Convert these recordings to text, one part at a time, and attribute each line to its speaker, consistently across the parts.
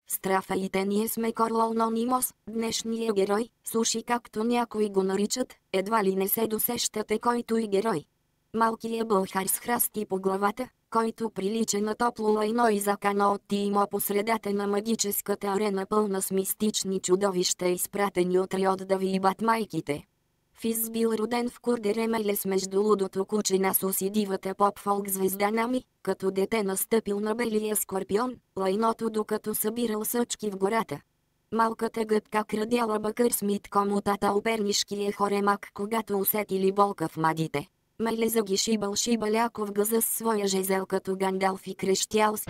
Speaker 1: Страфаите ние сме Корлононимос, днешния герой, суши както някои го наричат, едва ли не се досещате който и герой. Малкият бълхар с храсти по главата, който прилича на топло лайно и закана от Тимо по средата на магическата арена пълна с мистични чудовища изпратени от Риот да ви ибат майките. Физ бил роден в Курдеремелес между лудото куче Насус и дивата поп-фолк звезда Нами, като дете настъпил на белия скорпион, лайното докато събирал съчки в гората. Малката гъбка крадяла Бакър Смит комутата опернишкия хоремак, когато усетили болка в мадите. Мелеза ги шибаляко в газа с своя жезел като Гандалф и крещял с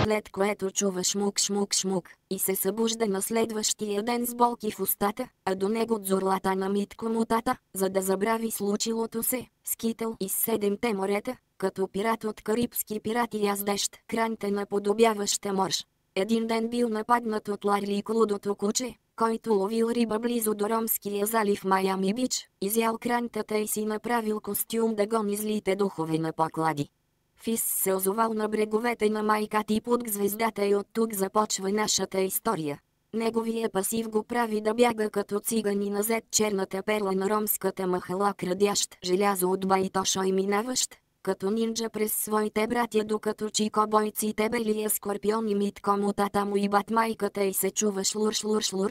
Speaker 1: след което чува шмук и се събужда на следващия ден с болки в устата, а до него дзурлата на Митко мутата, за да забрави случилото се, скитал из седемте морета, като пират от карибски пирати яздещ кранта наподобяваща морж. Един ден бил нападнат от Ларли Клудото куче, който ловил риба близо до Ромския залив Майами Бич, изял крантата и си направил костюм да гони злите духове на поклади. Фис се озовал на бреговете на майка ти под звездата и от тук започва нашата история. Неговия пасив го прави да бяга като цигани назад черната перла на ромската махала, крадящ желязо от Байтошо и минаващ като нинджа през своите братя, докато чико бойците белия скорпион и Митко мутата му ибат майката и се чува шлур.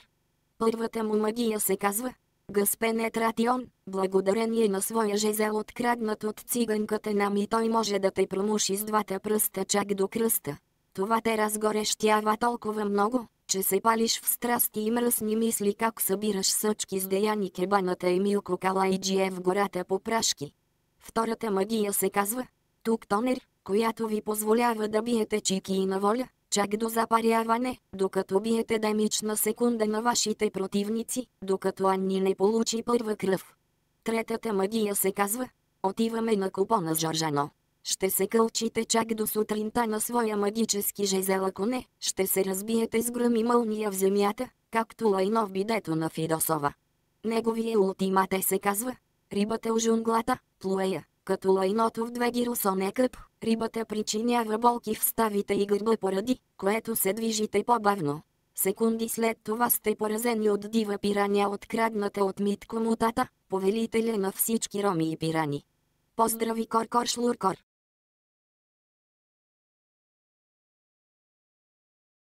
Speaker 1: Първата му магия се казва Гъспенетратион, благодарение на своя жезел откраднат от циганката Нами той може да те промуши с двата пръста чак до кръста. Това те разгорещява толкова много, че се палиш в страсти и мръсни мисли как събираш съчки с Деяни Кебаната и Милко Калайджиев в гората по прашки. Втората магия се казва Туктонер, която ви позволява да биете чики и на воля, чак до запаряване, докато биете демична секунда на вашите противници, докато Анни не получи първа кръв. Третата магия се казва Отиваме на купона с Жоржано. Ще се кълчите чак до сутринта на своя магически жезел, ако не, ще се разбиете с гръм и мълния в земята, както лайно в бидето на Фидосова. Неговия ултимате се казва Рибата у жунглата, плуея. Като лайното в две гиросоне къп, рибата причинява болки в ставите и гърба, поради което се движите по-бавно. Секунди след това сте поразени от дива пираня, открадната от Митко мутата, повелителя на всички роми и пирани. Поздрави Кор Шлуркор!